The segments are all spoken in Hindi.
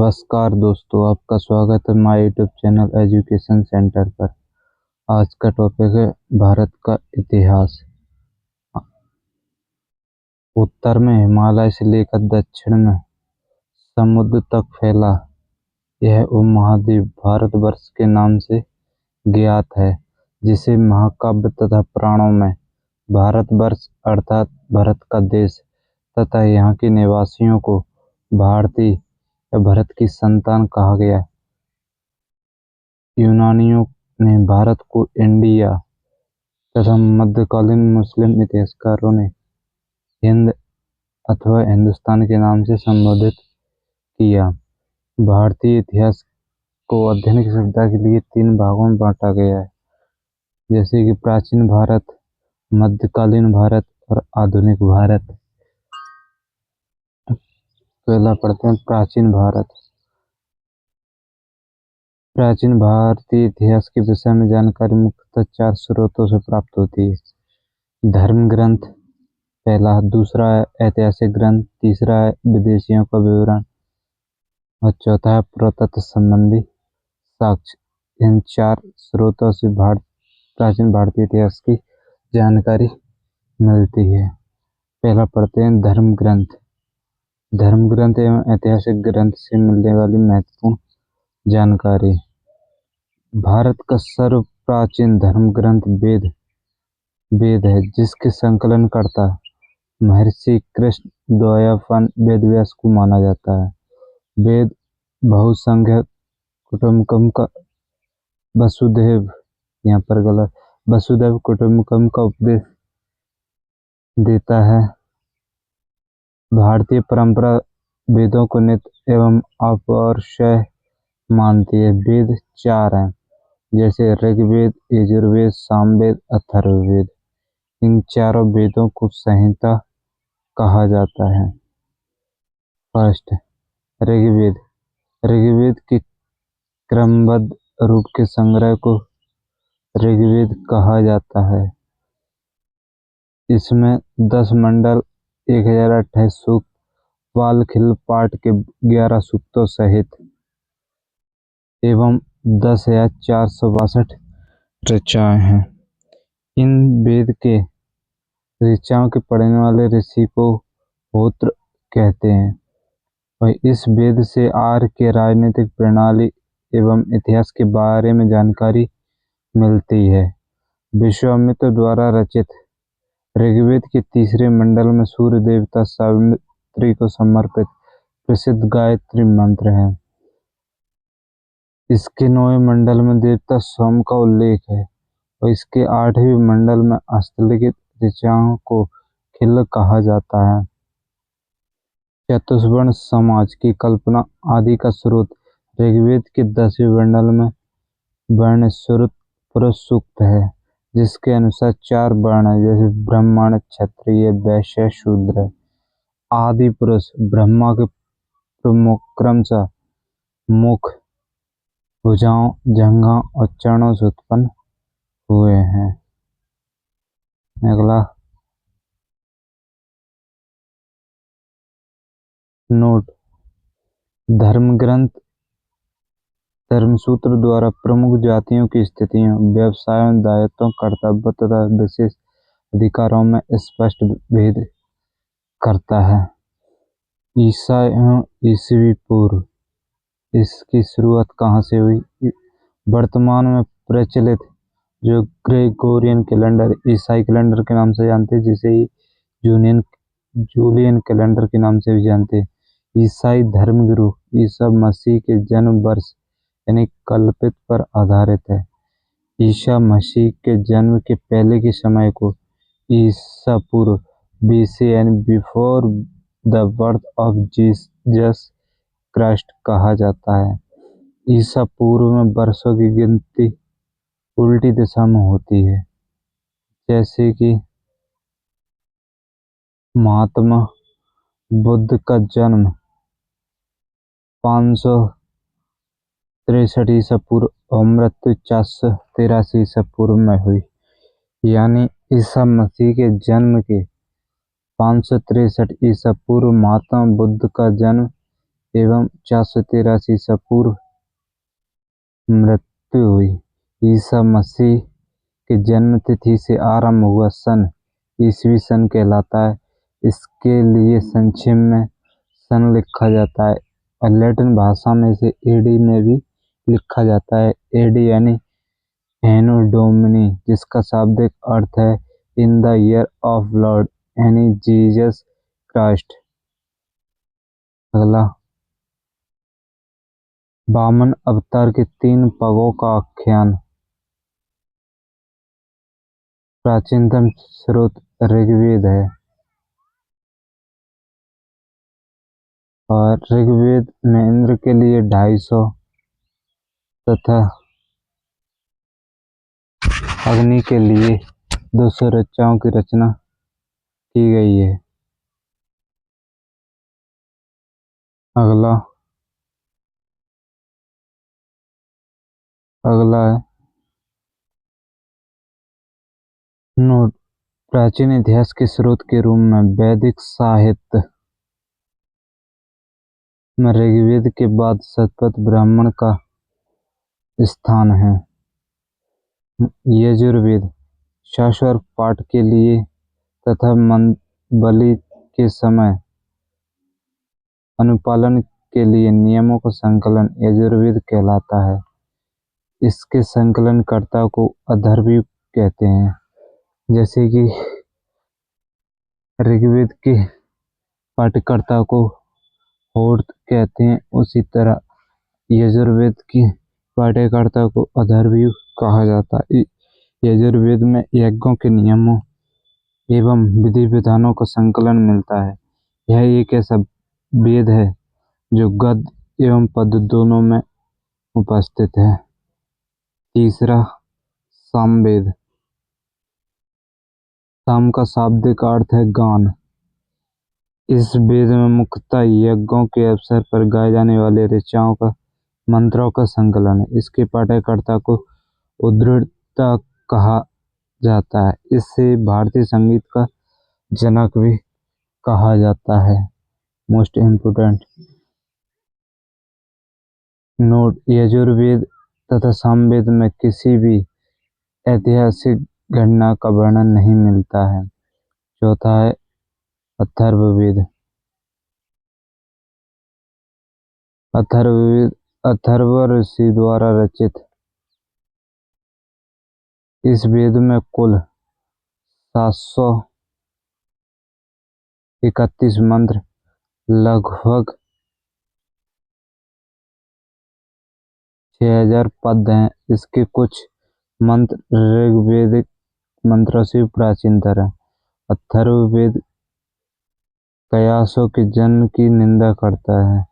नमस्कार दोस्तों, आपका स्वागत है my YouTube channel education centre पर। आज का टॉपिक है भारत का इतिहास। उत्तर में हिमालय से लेकर दक्षिण में समुद्र तक फैला यह उपमहाद्वीप भारतवर्ष के नाम से ज्ञात है, जिसे महाकाव्य तथा पुराणों में भारतवर्ष अर्थात भारत का देश तथा यहाँ के निवासियों को भारतीय या भारत की संतान कहा गया। यूनानियों ने भारत को इंडिया तथा मध्यकालीन मुस्लिम इतिहासकारों ने हिंद अथवा हिंदुस्तान के नाम से संबोधित किया। भारतीय इतिहास को अध्ययन की सुविधा के लिए 3 भागों में बांटा गया है, जैसे कि प्राचीन भारत, मध्यकालीन भारत और आधुनिक भारत। पहला पढ़ते हैं प्राचीन भारत। प्राचीन भारतीय इतिहास के विषय में जानकारी मुख्यतः 4 स्रोतों से प्राप्त होती है। धर्म ग्रंथ पहला, दूसरा है ऐतिहासिक ग्रंथ, तीसरा है विदेशियों का विवरण और चौथा है पुरातत्व संबंधी साक्ष्य। इन 4 स्रोतों से प्राचीन भारतीय इतिहास की जानकारी मिलती है। पहला पढ़ते हैं धर्म ग्रंथ। धर्म ग्रंथ एवं ऐतिहासिक ग्रंथ से मिलने वाली महत्वपूर्ण जानकारी। भारत का सर्व प्राचीन धर्म ग्रंथ वेद है, जिसके संकलनकर्ता महर्षि कृष्ण द्वैपायन वेदव्यास को माना जाता है। वेद बहुसंख्यक कुटुम्बकम का वसुधैव कुटुम्बकम का उपदेश देता है। भारतीय परंपरा वेदों को नित्य एवं अपौरुषेय मानती है। वेद 4 हैं, जैसे ऋग्वेद, यजुर्वेद, सामवेद, अथर्ववेद। इन चारों वेदों को संहिता कहा जाता है। फर्स्ट, ऋग्वेद। ऋग्वेद के क्रमबद्ध रूप के संग्रह को ऋग्वेद कहा जाता है। इसमें 10 मंडल, 1028 सूक्त, वाल-खिल पाठ के 11 सूक्तों सहित एवं 10,462 ऋचाएं हैं। इन वेद के ऋचाओं के पढ़ने वाले ऋषि को होत्र कहते हैं और इस वेद से आर्य के राजनीतिक प्रणाली एवं इतिहास के बारे में जानकारी मिलती है। विश्वामित्र द्वारा रचित ऋग्वेद के तीसरे मंडल में सूर्य देवता सावित्री को समर्पित प्रसिद्ध गायत्री मंत्र है। इसके 9वें मंडल में देवता सोम का उल्लेख है और इसके 8वें मंडल में हस्तलिखित ऋचाओं को खिल कहा जाता है। चतुष्वर्ण समाज की कल्पना आदि का स्रोत ऋग्वेद के 10वें मंडल में वर्ण श्रुत पुरुष सूक्त है, जिसके अनुसार 4 वर्ण है, जैसे ब्राह्मण, क्षत्रिय, वैश्य, शूद्र। आदि पुरुष ब्रह्मा के प्रमुख क्रमशः मुख, भुजाओं, जंघों और चरणों से उत्पन्न हुए हैं। अगला नोट, धर्म ग्रंथ धर्मसूत्र द्वारा प्रमुख जातियों की स्थितियों, व्यवसायों, दायित्वों, कर्तव्यों तथा विशेष अधिकारों में स्पष्ट भेद करता है। ईसा एवं ईसवी पूर्व, इसकी शुरुआत कहाँ से हुई? वर्तमान में प्रचलित जो ग्रेगोरियन कैलेंडर, ईसाई कैलेंडर के नाम से जानते हैं, जिसे जूलियन कैलेंडर के नाम से भी जानते हैं। ईसाई धर्मगुरु ईसा मसीह के जन्म वर्ष यानी कल्पित पर आधारित है। ईसा मसीह के जन्म के पहले के समय को ईसा पूर्व BC यानी before the birth of Jesus Christ कहा जाता है। ईसा पूर्व में वर्षों की गिनती उल्टी दिशा में होती है, जैसे कि महात्मा बुद्ध का जन्म 563 ईसा पूर्व और मृत्यु 483 ईसा पूर्व में हुई। यानी ईसा मसीह के जन्म के 563 ईसा पूर्व महात्मा बुद्ध का जन्म एवं 483 ईसा पूर्व मृत्यु हुई। ईसा मसीह की जन्म तिथि से आरंभ हुआ सन ईसवी सन कहलाता है। इसके लिए संक्षेप में सन लिखा जाता है और लैटिन भाषा में इसे एडी में भी लिखा जाता है। एडी यानी एनो डोमिनी, जिसका शाब्दिक अर्थ है in the year of Lord यानी जीसस क्राइस्ट। अगला, वामन अवतार के 3 पगों का आख्यान। प्राचीनतम स्रोत ऋग्वेद है और ऋग्वेद में इंद्र के लिए 250 तथा अग्नि के लिए 200 ऋचाओं की रचना की गई है। अगला है नोट। प्राचीन इतिहास के स्रोत के रूप में वैदिक साहित्य में ऋग्वेद के बाद शतपथ ब्राह्मण का स्थान है। यजुर्वेद शास्त्र पाठ के लिए तथा बलि के समय अनुपालन के लिए नियमों का संकलन यजुर्वेद कहलाता है। इसके संकलनकर्ता को अथर्ववेद कहते हैं। जैसे कि ऋग्वेद के पाठकर्ता को होर्त कहते हैं, उसी तरह यजुर्वेद की पाठ्यकर्ता को अथर्ववेद कहा जाता है। यजुर्वेद में यज्ञों के नियमों एवं विधि विधानों का संकलन मिलता है। यह एक ऐसा वेद है जो गद्य एवं पद्य दोनों में उपस्थित है। तीसरा, सामवेद। साम का शाब्दिक अर्थ है गान। इस वेद में मुख्यतः यज्ञों के अवसर पर गाए जाने वाले ऋचाओं का मंत्रों का संकलन है। इसके पाठ्यकर्ता को उद्गीतता कहा जाता है। इसे भारतीय संगीत का जनक भी कहा जाता है। मोस्ट इम्पोर्टेंट नोट, यजुर्वेद तथा सामवेद में किसी भी ऐतिहासिक घटना का वर्णन नहीं मिलता है। चौथा है अथर्ववेद। अथर्ववेद अथर्व ऋषि द्वारा रचित। इस वेद में कुल 731 मंत्र, लगभग 6000 पद हैं। इसके कुछ मंत्र ऋग्वेदिक मंत्रों से प्राचीनतर है। अथर्ववेद कयासों के जन्म की निंदा करता है।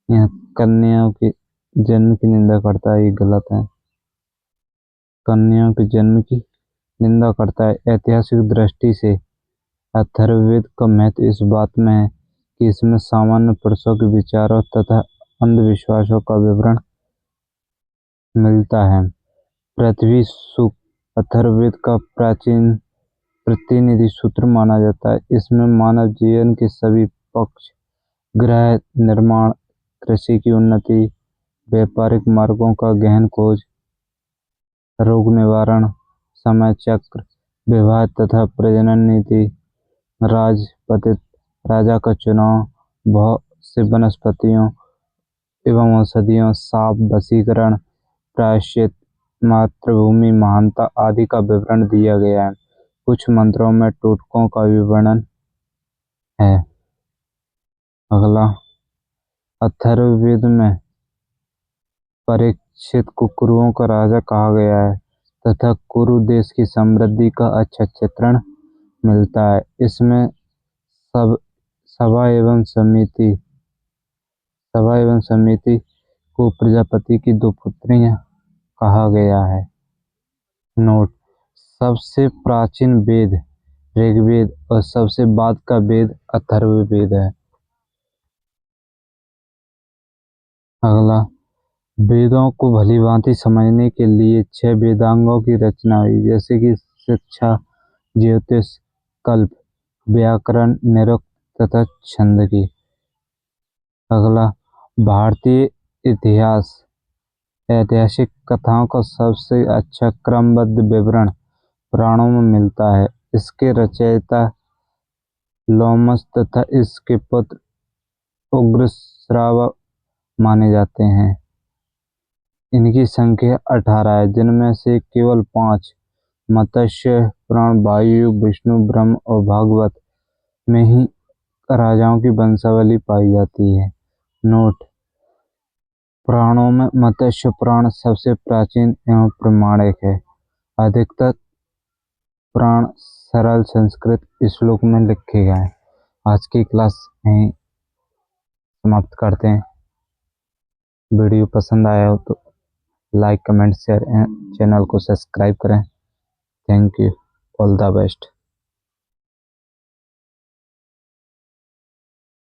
यह कन्याओं के जन्म की निंदा करता है, ये गलत है। कन्याओं के जन्म की निंदा करता है। ऐतिहासिक दृष्टि से अथर्ववेद का महत्व इस बात में है कि इसमें सामान्य पुरुषों के विचारों तथा अंधविश्वासों का विवरण मिलता है। पृथ्वी सूक्त अथर्ववेद का प्राचीन प्रतिनिधि सूत्र माना जाता है। इसमें मानव जीवन के सभी पक्ष, गृह निर्माण, कृषि की उन्नति, व्यापारिक मार्गों का गहन खोज, रोग निवारण, समय चक्र, विवाह तथा प्रजनन नीति, राजपत्रित, राजा का चुनाव, बहुत से वनस्पतियों एवं औषधियों, साप, वशीकरण, प्रायश्चित, मातृभूमि, महानता आदि का विवरण दिया गया है। कुछ मंत्रों में टोटकों का भी वर्णन है। अगला, अथर्ववेद में परीक्षित को कुरुओं का राजा कहा गया है तथा कुरु देश की समृद्धि का अच्छा चित्रण मिलता है। इसमें सभा एवं समिति को प्रजापति की 2 पुत्रियां कहा गया है। नोट, सबसे प्राचीन वेद ऋग्वेद और सबसे बाद का वेद अथर्ववेद है। अगला, वेदों को भलीभांति समझने के लिए 6 वेदांगों की रचना हुई, जैसे कि शिक्षा, ज्योतिष, कल्प, व्याकरण, निरुक्त तथा छंद की। अगला, भारतीय इतिहास ऐतिहासिक कथाओं का सबसे अच्छा क्रमबद्ध विवरण पुराणों में मिलता है। इसके रचयिता लोमस तथा इसके पुत्र उग्रश्रवा माने जाते हैं। इनकी संख्या 18 है, जिनमें से केवल 5 मत्स्य पुराण, वायु, विष्णु, ब्रह्म और भागवत में ही राजाओं की वंशावली पाई जाती है। नोट: पुराणों में मत्स्य पुराण सबसे प्राचीन एवं प्रामाणिक है। अधिकतर पुराण सरल संस्कृत श्लोक में लिखे गए हैं। आज की क्लास यहीं समाप्त करते हैं। वीडियो पसंद आया हो तो like, comment, share and channel को सब्सक्राइब करें। Thank you. All the best.